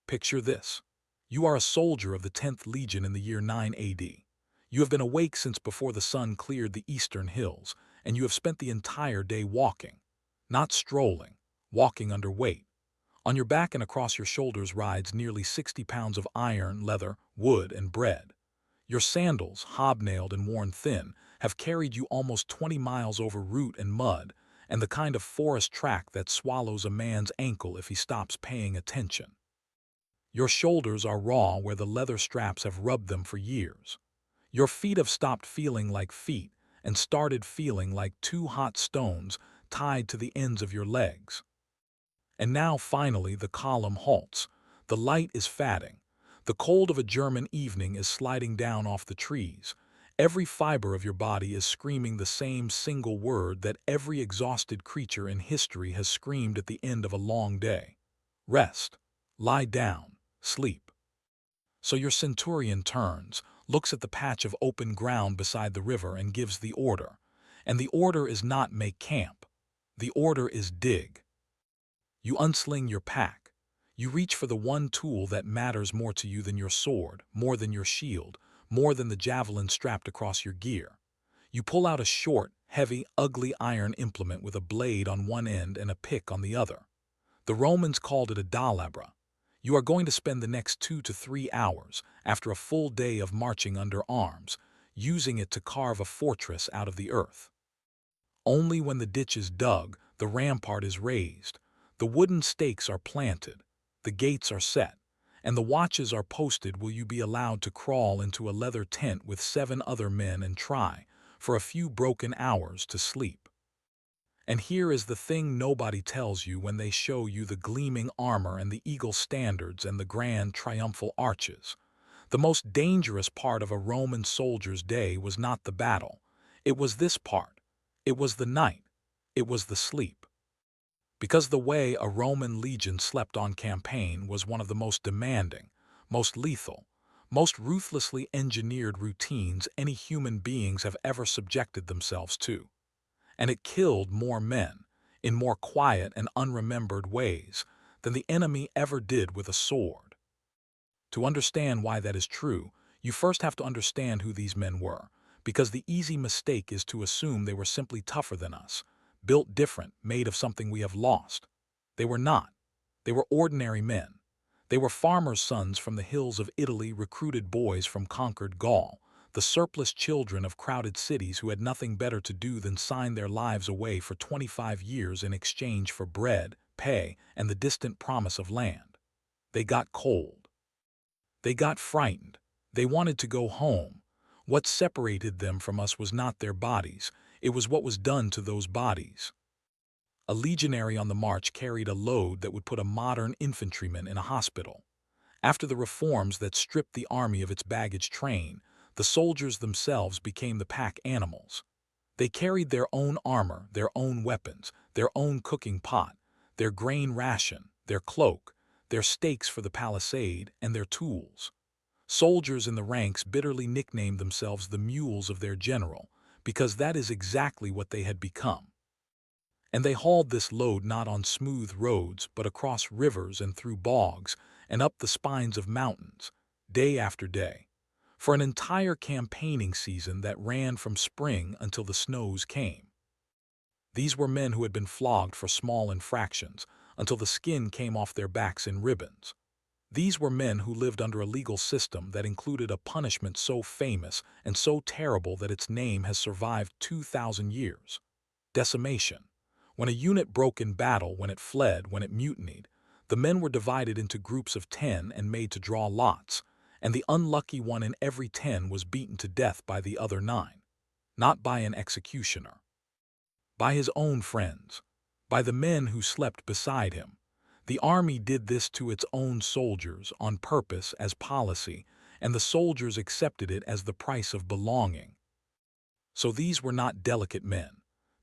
Picture this. You are a soldier of the 10th Legion in the year 9 AD. You have been awake since before the sun cleared the eastern hills, and you have spent the entire day walking. Not strolling, walking under weight. On your back and across your shoulders rides nearly 60 pounds of iron, leather, wood, and bread. Your sandals, hobnailed and worn thin, have carried you almost 20 miles over root and mud, and the kind of forest track that swallows a man's ankle if he stops paying attention. Your shoulders are raw where the leather straps have rubbed them for years. Your feet have stopped feeling like feet and started feeling like two hot stones tied to the ends of your legs. And now finally the column halts. The light is fading. The cold of a German evening is sliding down off the trees. Every fiber of your body is screaming the same single word that every exhausted creature in history has screamed at the end of a long day. Rest. Lie down. Sleep. So your centurion turns, looks at the patch of open ground beside the river and gives the order. And the order is not make camp. The order is dig. You unsling your pack. You reach for the one tool that matters more to you than your sword, more than your shield, more than the javelin strapped across your gear. You pull out a short, heavy, ugly iron implement with a blade on one end and a pick on the other. The Romans called it a dalabra. You are going to spend the next 2 to 3 hours, after a full day of marching under arms, using it to carve a fortress out of the earth. Only when the ditch is dug, the rampart is raised, the wooden stakes are planted, the gates are set, and the watches are posted will you be allowed to crawl into a leather tent with 7 other men and try, for a few broken hours, to sleep. And here is the thing nobody tells you when they show you the gleaming armor and the eagle standards and the grand triumphal arches. The most dangerous part of a Roman soldier's day was not the battle. It was this part. It was the night. It was the sleep. Because the way a Roman legion slept on campaign was one of the most demanding, most lethal, most ruthlessly engineered routines any human beings have ever subjected themselves to. And it killed more men, in more quiet and unremembered ways, than the enemy ever did with a sword. To understand why that is true, you first have to understand who these men were, because the easy mistake is to assume they were simply tougher than us, built different, made of something we have lost. They were not. They were ordinary men. They were farmers' sons from the hills of Italy, recruited boys from conquered Gaul, the surplus children of crowded cities who had nothing better to do than sign their lives away for 25 years in exchange for bread, pay, and the distant promise of land. They got cold. They got frightened. They wanted to go home. What separated them from us was not their bodies, it was what was done to those bodies. A legionary on the march carried a load that would put a modern infantryman in a hospital. After the reforms that stripped the army of its baggage train, the soldiers themselves became the pack animals. They carried their own armor, their own weapons, their own cooking pot, their grain ration, their cloak, their stakes for the palisade, and their tools. Soldiers in the ranks bitterly nicknamed themselves the mules of their general, because that is exactly what they had become. And they hauled this load not on smooth roads, but across rivers and through bogs and up the spines of mountains, day after day, for an entire campaigning season that ran from spring until the snows came. These were men who had been flogged for small infractions until the skin came off their backs in ribbons. These were men who lived under a legal system that included a punishment so famous and so terrible that its name has survived 2,000 years. Decimation. When a unit broke in battle, when it fled, when it mutinied, the men were divided into groups of 10 and made to draw lots, and the unlucky one in every 10 was beaten to death by the other 9. Not by an executioner. By his own friends. By the men who slept beside him. The army did this to its own soldiers on purpose as policy, and the soldiers accepted it as the price of belonging. So these were not delicate men.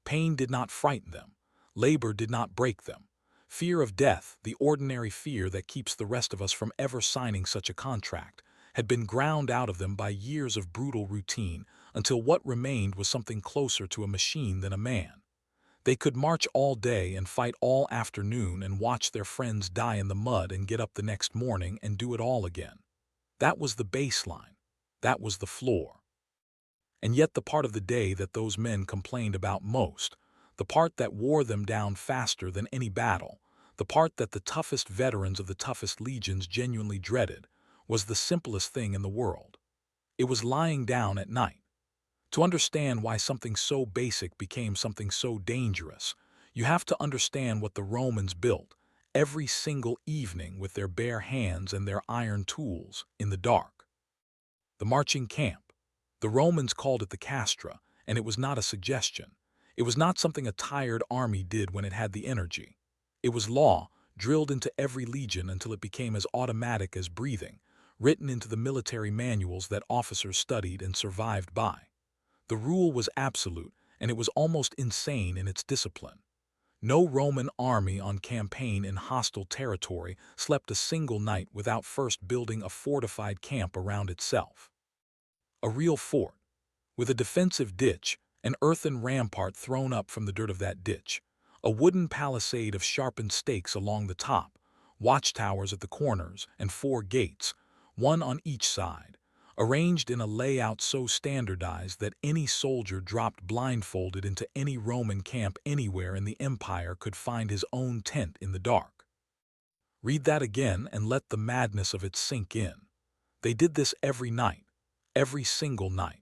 Pain did not frighten them. Labor did not break them. Fear of death, the ordinary fear that keeps the rest of us from ever signing such a contract, had been ground out of them by years of brutal routine until what remained was something closer to a machine than a man. They could march all day and fight all afternoon and watch their friends die in the mud and get up the next morning and do it all again. That was the baseline. That was the floor. And yet the part of the day that those men complained about most, the part that wore them down faster than any battle, the part that the toughest veterans of the toughest legions genuinely dreaded, was the simplest thing in the world. It was lying down at night. To understand why something so basic became something so dangerous, you have to understand what the Romans built every single evening with their bare hands and their iron tools in the dark. The marching camp. The Romans called it the castra, and it was not a suggestion. It was not something a tired army did when it had the energy. It was law, drilled into every legion until it became as automatic as breathing, written into the military manuals that officers studied and survived by. The rule was absolute, and it was almost insane in its discipline. No Roman army on campaign in hostile territory slept a single night without first building a fortified camp around itself. A real fort, with a defensive ditch, an earthen rampart thrown up from the dirt of that ditch, a wooden palisade of sharpened stakes along the top, watchtowers at the corners, and 4 gates, one on each side, arranged in a layout so standardized that any soldier dropped blindfolded into any Roman camp anywhere in the empire could find his own tent in the dark. Read that again and let the madness of it sink in. They did this every night, every single night,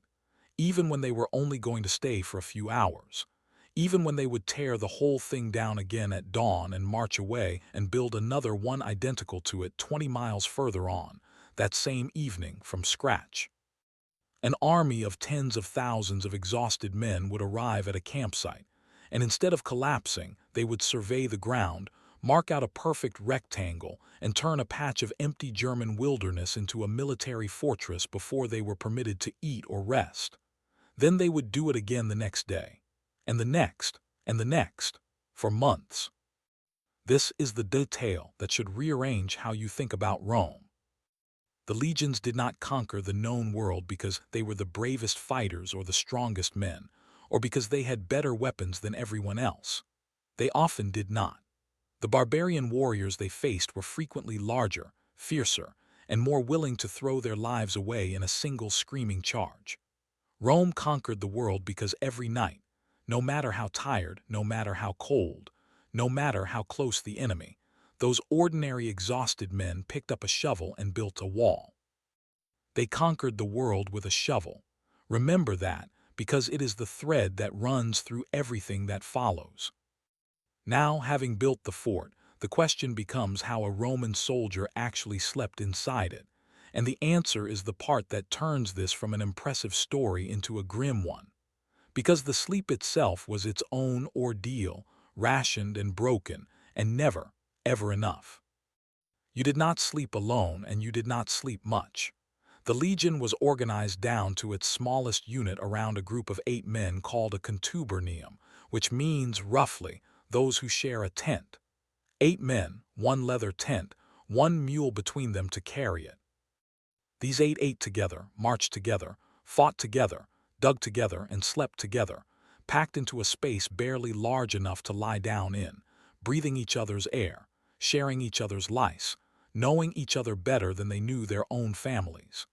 even when they were only going to stay for a few hours, even when they would tear the whole thing down again at dawn and march away and build another one identical to it 20 miles further on, that same evening from scratch. An army of tens of thousands of exhausted men would arrive at a campsite, and instead of collapsing, they would survey the ground, mark out a perfect rectangle, and turn a patch of empty German wilderness into a military fortress before they were permitted to eat or rest. Then they would do it again the next day, and the next, and the next, for months. This is the detail that should rearrange how you think about Rome. The legions did not conquer the known world because they were the bravest fighters or the strongest men, or because they had better weapons than everyone else. They often did not. The barbarian warriors they faced were frequently larger, fiercer, and more willing to throw their lives away in a single screaming charge. Rome conquered the world because every night, no matter how tired, no matter how cold, no matter how close the enemy, those ordinary exhausted men picked up a shovel and built a wall. They conquered the world with a shovel. Remember that, because it is the thread that runs through everything that follows. Now, having built the fort, the question becomes how a Roman soldier actually slept inside it, and the answer is the part that turns this from an impressive story into a grim one. Because the sleep itself was its own ordeal, rationed and broken, and never, ever enough. You did not sleep alone, and you did not sleep much. The legion was organized down to its smallest unit around a group of 8 men called a contubernium, which means, roughly, those who share a tent. 8 men, 1 leather tent, 1 mule between them to carry it. These 8 ate together, marched together, fought together, dug together, and slept together, packed into a space barely large enough to lie down in, breathing each other's air, sharing each other's lice, knowing each other better than they knew their own families.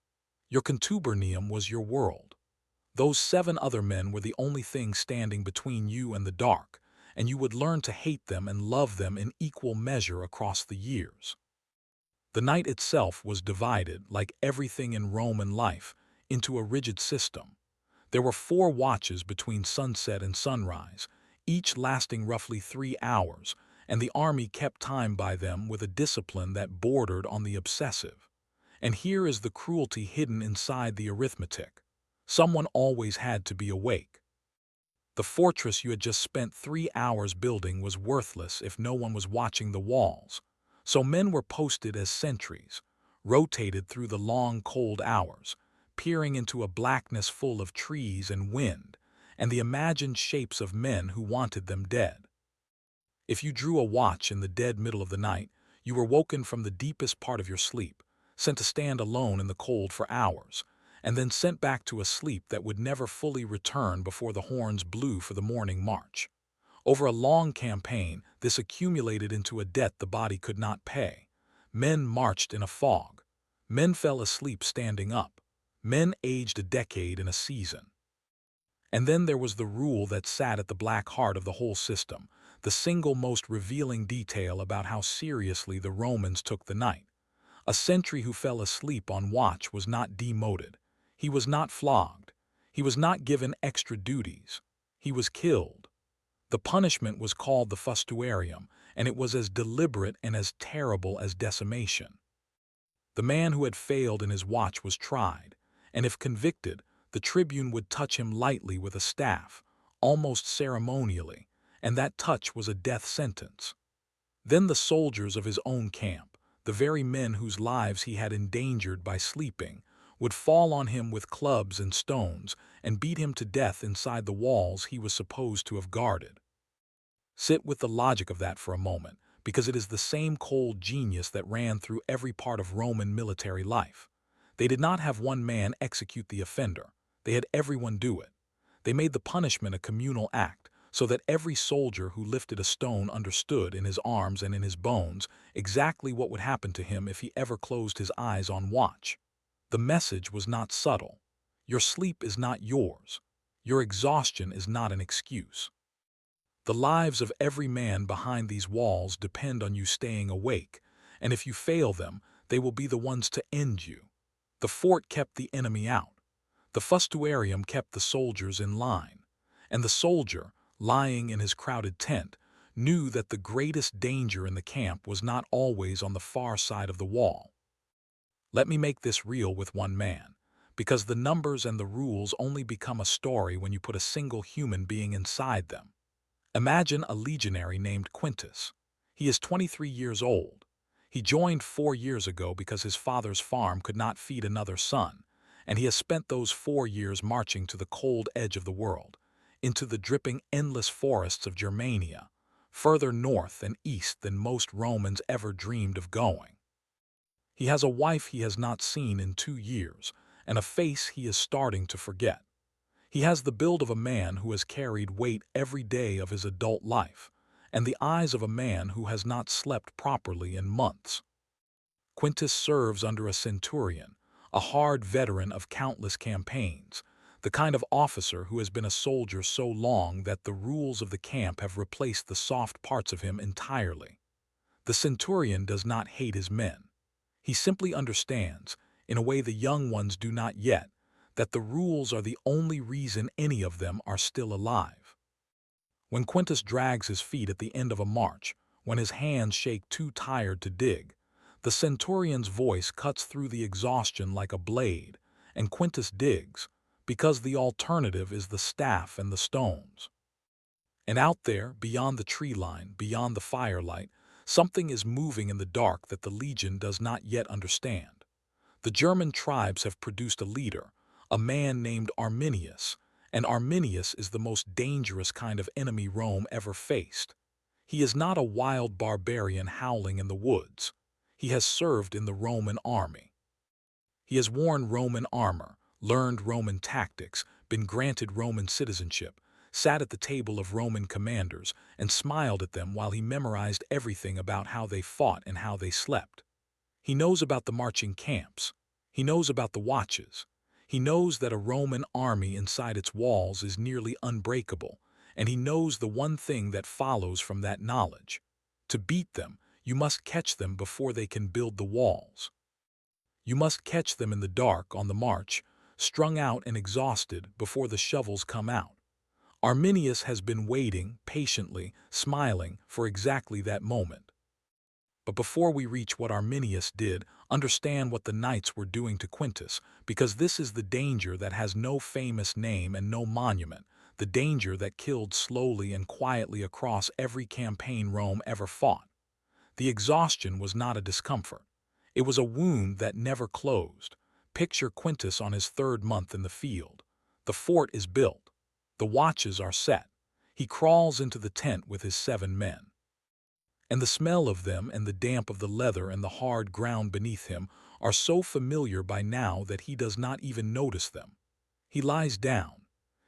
Your contubernium was your world. Those 7 other men were the only thing standing between you and the dark, and you would learn to hate them and love them in equal measure across the years. The night itself was divided, like everything in Roman life, into a rigid system. There were 4 watches between sunset and sunrise, each lasting roughly 3 hours, and the army kept time by them with a discipline that bordered on the obsessive. And here is the cruelty hidden inside the arithmetic. Someone always had to be awake. The fortress you had just spent 3 hours building was worthless if no one was watching the walls. So men were posted as sentries, rotated through the long, cold hours, peering into a blackness full of trees and wind, and the imagined shapes of men who wanted them dead. If you drew a watch in the dead middle of the night, you were woken from the deepest part of your sleep, sent to stand alone in the cold for hours, and then sent back to a sleep that would never fully return before the horns blew for the morning march. Over a long campaign, this accumulated into a debt the body could not pay. Men marched in a fog. Men fell asleep standing up. Men aged a decade in a season. And then there was the rule that sat at the black heart of the whole system, the single most revealing detail about how seriously the Romans took the night. A sentry who fell asleep on watch was not demoted. He was not flogged. He was not given extra duties. He was killed. The punishment was called the fustuarium, and it was as deliberate and as terrible as decimation. The man who had failed in his watch was tried, and if convicted, the tribune would touch him lightly with a staff, almost ceremonially, and that touch was a death sentence. Then the soldiers of his own camp, the very men whose lives he had endangered by sleeping, would fall on him with clubs and stones and beat him to death inside the walls he was supposed to have guarded. Sit with the logic of that for a moment, because it is the same cold genius that ran through every part of Roman military life. They did not have one man execute the offender. They had everyone do it. They made the punishment a communal act, so that every soldier who lifted a stone understood in his arms and in his bones exactly what would happen to him if he ever closed his eyes on watch. The message was not subtle. Your sleep is not yours. Your exhaustion is not an excuse. The lives of every man behind these walls depend on you staying awake, and if you fail them, they will be the ones to end you. The fort kept the enemy out. The fustuarium kept the soldiers in line. And the soldier, lying in his crowded tent, knew that the greatest danger in the camp was not always on the far side of the wall. Let me make this real with one man, because the numbers and the rules only become a story when you put a single human being inside them. Imagine a legionary named Quintus. He is 23 years old. He joined 4 years ago because his father's farm could not feed another son, and he has spent those 4 years marching to the cold edge of the world, into the dripping endless forests of Germania, further north and east than most Romans ever dreamed of going. He has a wife he has not seen in 2 years, and a face he is starting to forget. He has the build of a man who has carried weight every day of his adult life, and the eyes of a man who has not slept properly in months. Quintus serves under a centurion, a hard veteran of countless campaigns, the kind of officer who has been a soldier so long that the rules of the camp have replaced the soft parts of him entirely. The centurion does not hate his men. He simply understands, in a way the young ones do not yet, that the rules are the only reason any of them are still alive. When Quintus drags his feet at the end of a march, when his hands shake too tired to dig, the centurion's voice cuts through the exhaustion like a blade, and Quintus digs, because the alternative is the staff and the stones. And out there, beyond the tree line, beyond the firelight, something is moving in the dark that the legion does not yet understand. The German tribes have produced a leader, a man named Arminius, and Arminius is the most dangerous kind of enemy Rome ever faced. He is not a wild barbarian howling in the woods. He has served in the Roman army. He has worn Roman armor, learned Roman tactics, been granted Roman citizenship, sat at the table of Roman commanders, and smiled at them while he memorized everything about how they fought and how they slept. He knows about the marching camps. He knows about the watches. He knows that a Roman army inside its walls is nearly unbreakable, and he knows the one thing that follows from that knowledge. To beat them, you must catch them before they can build the walls. You must catch them in the dark on the march, strung out and exhausted before the shovels come out. Arminius has been waiting, patiently, smiling, for exactly that moment. But before we reach what Arminius did, understand what the knights were doing to Quintus, because this is the danger that has no famous name and no monument, the danger that killed slowly and quietly across every campaign Rome ever fought. The exhaustion was not a discomfort. It was a wound that never closed. Picture Quintus on his 3rd month in the field. The fort is built. The watches are set. He crawls into the tent with his 7 men. And the smell of them and the damp of the leather and the hard ground beneath him are so familiar by now that he does not even notice them. He lies down.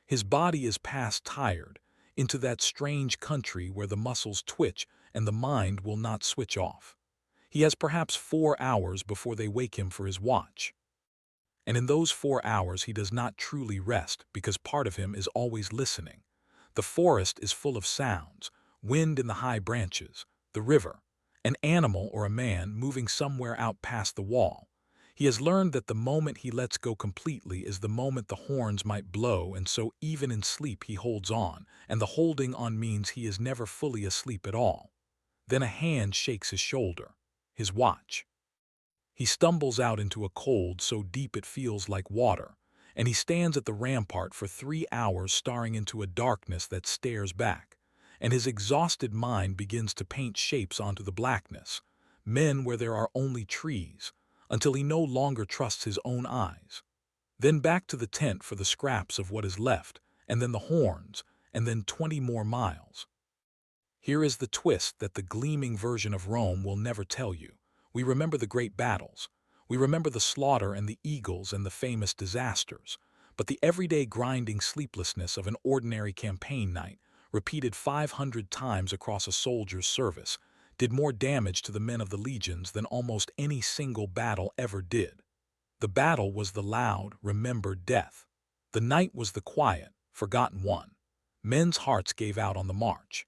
His body is past tired. into that strange country where the muscles twitch and the mind will not switch off. He has perhaps 4 hours before they wake him for his watch. And in those 4 hours he does not truly rest because part of him is always listening. The forest is full of sounds, wind in the high branches, the river, an animal or a man moving somewhere out past the wall. He has learned that the moment he lets go completely is the moment the horns might blow, and so even in sleep he holds on, and the holding on means he is never fully asleep at all. Then a hand shakes his shoulder, his watch. He stumbles out into a cold so deep it feels like water, and he stands at the rampart for 3 hours staring into a darkness that stares back, and his exhausted mind begins to paint shapes onto the blackness, men where there are only trees, until he no longer trusts his own eyes. Then back to the tent for the scraps of what is left, and then the horns, and then 20 more miles. Here is the twist that the gleaming version of Rome will never tell you. We remember the great battles. We remember the slaughter and the eagles and the famous disasters. But the everyday grinding sleeplessness of an ordinary campaign night, repeated 500 times across a soldier's service, did more damage to the men of the legions than almost any single battle ever did. The battle was the loud, remembered death. The night was the quiet, forgotten one. Men's hearts gave out on the march.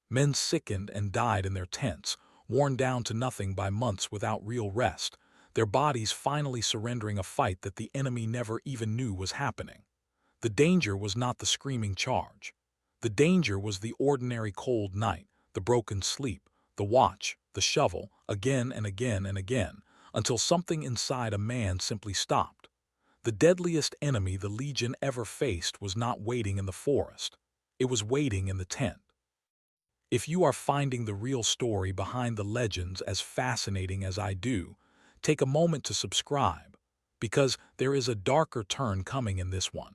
Men sickened and died in their tents, worn down to nothing by months without real rest, their bodies finally surrendering a fight that the enemy never even knew was happening. The danger was not the screaming charge. The danger was the ordinary cold night, the broken sleep, the watch, the shovel, again and again and again, until something inside a man simply stopped. The deadliest enemy the Legion ever faced was not waiting in the forest. It was waiting in the tent. If you are finding the real story behind the legends as fascinating as I do, take a moment to subscribe, because there is a darker turn coming in this one.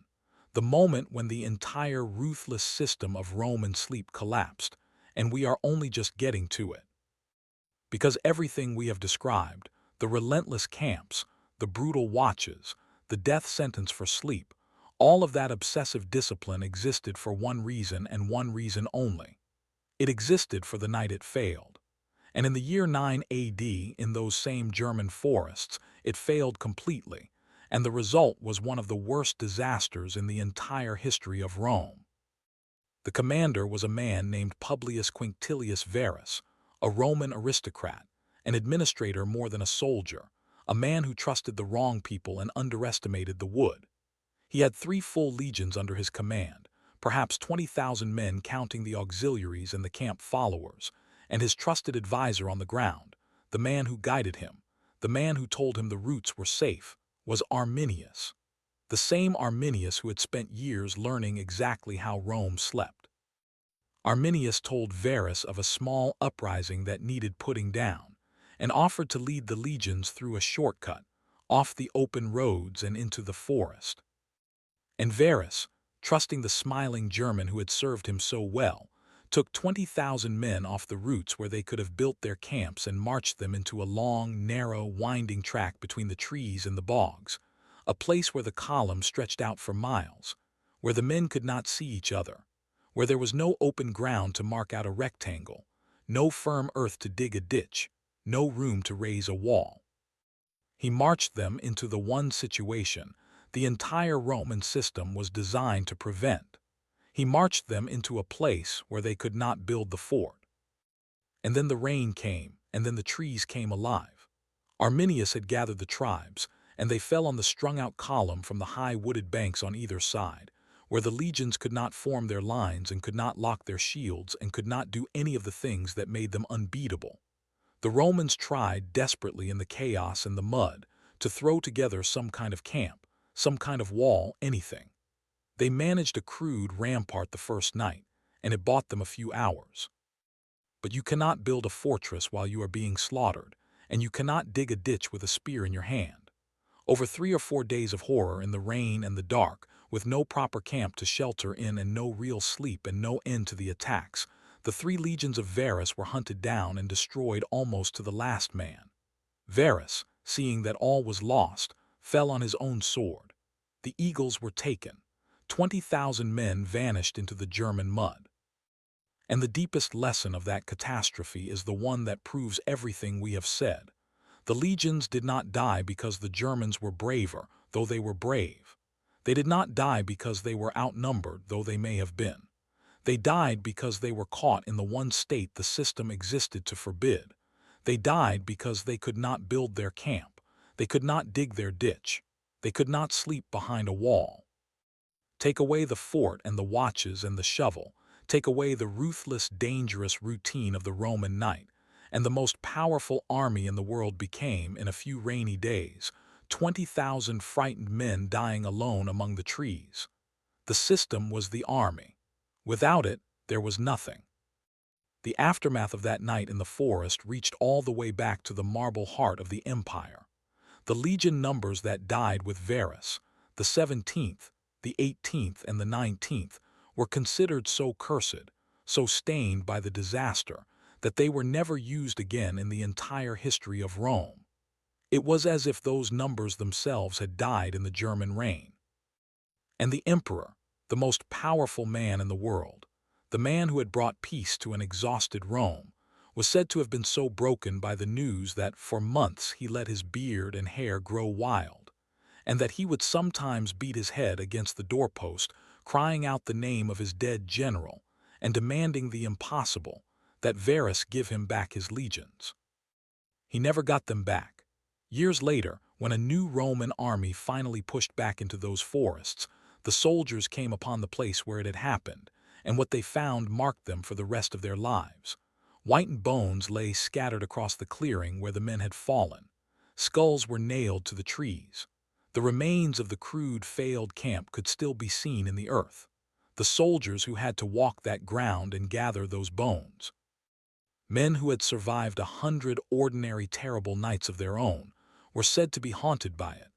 The moment when the entire ruthless system of Roman sleep collapsed, and we are only just getting to it. Because everything we have described, the relentless camps, the brutal watches, the death sentence for sleep, all of that obsessive discipline existed for one reason and one reason only. It existed for the night it failed. And in the year 9 AD, in those same German forests, it failed completely, and the result was one of the worst disasters in the entire history of Rome. The commander was a man named Publius Quinctilius Varus, a Roman aristocrat, an administrator more than a soldier, a man who trusted the wrong people and underestimated the wood. He had 3 full legions under his command, perhaps 20,000 men counting the auxiliaries and the camp followers, and his trusted advisor on the ground, the man who guided him, the man who told him the routes were safe, was Arminius. The same Arminius who had spent years learning exactly how Rome slept. Arminius told Varus of a small uprising that needed putting down, and offered to lead the legions through a shortcut, off the open roads and into the forest. And Varus, trusting the smiling German who had served him so well, took 20,000 men off the routes where they could have built their camps and marched them into a long, narrow, winding track between the trees and the bogs, a place where the column stretched out for miles, where the men could not see each other, where there was no open ground to mark out a rectangle, no firm earth to dig a ditch, no room to raise a wall. He marched them into the one situation the entire Roman system was designed to prevent. He marched them into a place where they could not build the fort. And then the rain came, and then the trees came alive. Arminius had gathered the tribes, and they fell on the strung-out column from the high wooded banks on either side, where the legions could not form their lines and could not lock their shields and could not do any of the things that made them unbeatable. The Romans tried desperately in the chaos and the mud to throw together some kind of camp, some kind of wall, anything. They managed a crude rampart the first night, and it bought them a few hours. But you cannot build a fortress while you are being slaughtered, and you cannot dig a ditch with a spear in your hand. Over 3 or 4 days of horror in the rain and the dark, with no proper camp to shelter in and no real sleep and no end to the attacks, the 3 legions of Varus were hunted down and destroyed almost to the last man. Varus, seeing that all was lost, fell on his own sword. The eagles were taken. 20,000 men vanished into the German mud. And the deepest lesson of that catastrophe is the one that proves everything we have said. The legions did not die because the Germans were braver, though they were brave. They did not die because they were outnumbered, though they may have been. They died because they were caught in the one state the system existed to forbid. They died because they could not build their camp. They could not dig their ditch. They could not sleep behind a wall. Take away the fort and the watches and the shovel. Take away the ruthless, dangerous routine of the Roman night, and the most powerful army in the world became, in a few rainy days, 20,000 frightened men dying alone among the trees. The system was the army. Without it, there was nothing. The aftermath of that night in the forest reached all the way back to the marble heart of the empire. The legion numbers that died with Varus, the 17th, the 18th, and the 19th, were considered so cursed, so stained by the disaster, that they were never used again in the entire history of Rome. It was as if those numbers themselves had died in the German reign. And the emperor, the most powerful man in the world, the man who had brought peace to an exhausted Rome, was said to have been so broken by the news that for months he let his beard and hair grow wild, and that he would sometimes beat his head against the doorpost, crying out the name of his dead general and demanding the impossible, that Varus give him back his legions. He never got them back. Years later, when a new Roman army finally pushed back into those forests, the soldiers came upon the place where it had happened, and what they found marked them for the rest of their lives. Whitened bones lay scattered across the clearing where the men had fallen. Skulls were nailed to the trees. The remains of the crude, failed camp could still be seen in the earth. The soldiers who had to walk that ground and gather those bones. Men who had survived 100 ordinary terrible nights of their own were said to be haunted by it,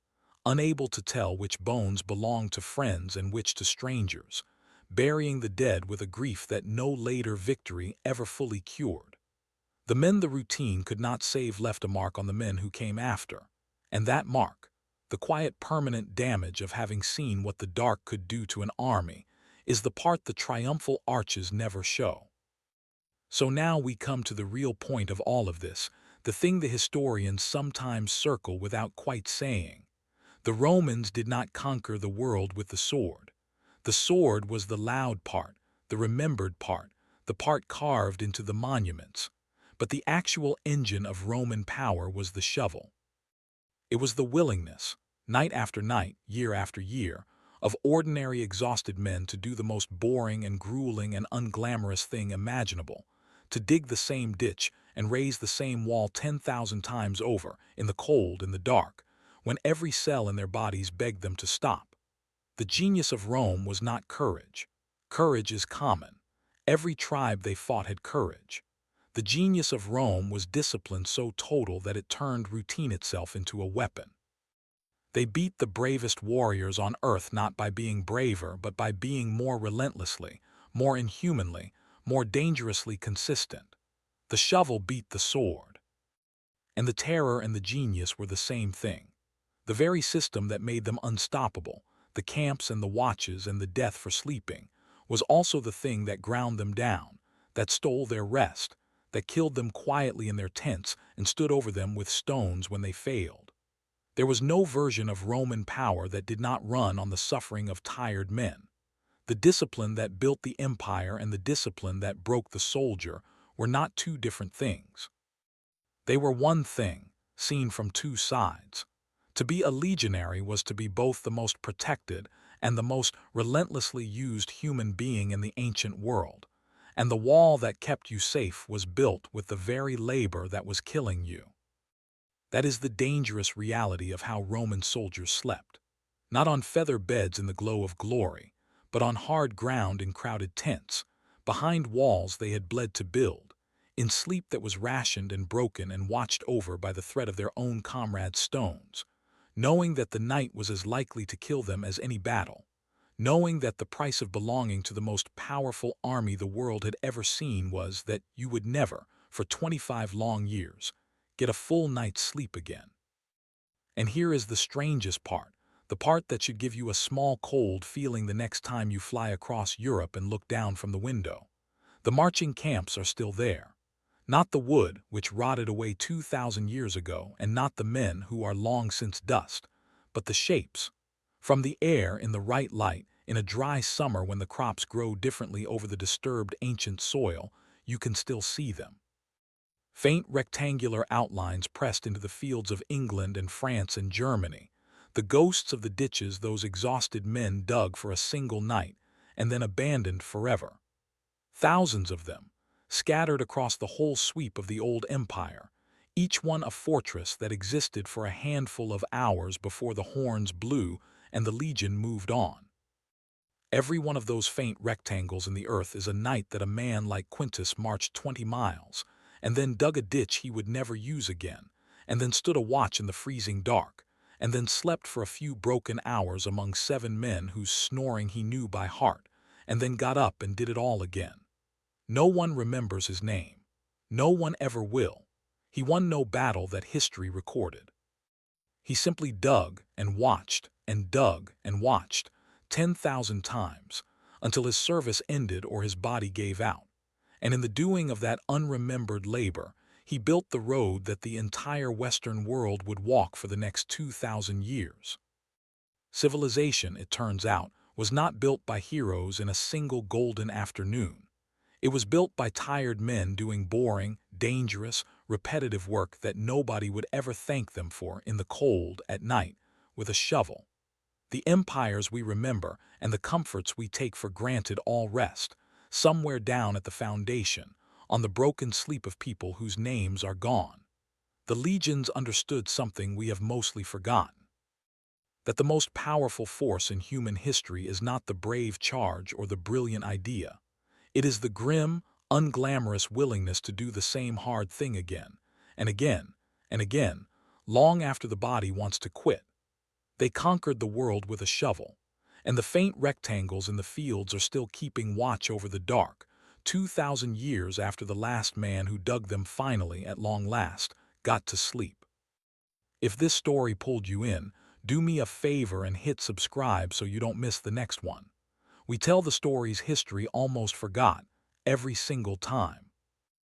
unable to tell which bones belonged to friends and which to strangers, burying the dead with a grief that no later victory ever fully cured. The men the routine could not save left a mark on the men who came after, and that mark, the quiet permanent damage of having seen what the dark could do to an army, is the part the triumphal arches never show. So now we come to the real point of all of this, the thing the historians sometimes circle without quite saying. The Romans did not conquer the world with the sword. The sword was the loud part, the remembered part, the part carved into the monuments. But the actual engine of Roman power was the shovel. It was the willingness, night after night, year after year, of ordinary exhausted men to do the most boring and grueling and unglamorous thing imaginable, to dig the same ditch and raise the same wall 10,000 times over, in the cold, in the dark, when every cell in their bodies begged them to stop. The genius of Rome was not courage. Courage is common. Every tribe they fought had courage. The genius of Rome was discipline so total that it turned routine itself into a weapon. They beat the bravest warriors on earth not by being braver, but by being more relentlessly, more inhumanly, more dangerously consistent. The shovel beat the sword. And the terror and the genius were the same thing. The very system that made them unstoppable, the camps and the watches and the death for sleeping, was also the thing that ground them down, that stole their rest, that killed them quietly in their tents and stood over them with stones when they failed. There was no version of Roman power that did not run on the suffering of tired men. The discipline that built the empire and the discipline that broke the soldier were not two different things. They were one thing, seen from two sides. To be a legionary was to be both the most protected and the most relentlessly used human being in the ancient world, and the wall that kept you safe was built with the very labor that was killing you. That is the dangerous reality of how Roman soldiers slept. Not on feather beds in the glow of glory, but on hard ground in crowded tents, behind walls they had bled to build, in sleep that was rationed and broken and watched over by the threat of their own comrades' stones, knowing that the night was as likely to kill them as any battle, knowing that the price of belonging to the most powerful army the world had ever seen was that you would never, for 25 long years, get a full night's sleep again. And here is the strangest part. The part that should give you a small cold feeling the next time you fly across Europe and look down from the window. The marching camps are still there. Not the wood, which rotted away 2,000 years ago, and not the men who are long since dust, but the shapes. From the air in the right light, in a dry summer when the crops grow differently over the disturbed ancient soil, you can still see them. Faint rectangular outlines pressed into the fields of England and France and Germany, the ghosts of the ditches those exhausted men dug for a single night and then abandoned forever. Thousands of them, scattered across the whole sweep of the old empire, each one a fortress that existed for a handful of hours before the horns blew and the legion moved on. Every one of those faint rectangles in the earth is a night that a man like Quintus marched 20 miles, and then dug a ditch he would never use again, and then stood a watch in the freezing dark, and then slept for a few broken hours among 7 men whose snoring he knew by heart, and then got up and did it all again. No one remembers his name. No one ever will. He won no battle that history recorded. He simply dug and watched and dug and watched 10,000 times until his service ended or his body gave out. And in the doing of that unremembered labor, he built the road that the entire Western world would walk for the next 2,000 years. Civilization, it turns out, was not built by heroes in a single golden afternoon. It was built by tired men doing boring, dangerous, repetitive work that nobody would ever thank them for in the cold at night with a shovel. The empires we remember and the comforts we take for granted all rest, somewhere down at the foundation, on the broken sleep of people whose names are gone. The legions understood something we have mostly forgotten. That the most powerful force in human history is not the brave charge or the brilliant idea. It is the grim, unglamorous willingness to do the same hard thing again, and again, and again, long after the body wants to quit. They conquered the world with a shovel, and the faint rectangles in the fields are still keeping watch over the dark, 2,000 years after the last man who dug them finally, at long last, got to sleep. If this story pulled you in, do me a favor and hit subscribe so you don't miss the next one. We tell the stories history almost forgot, every single time.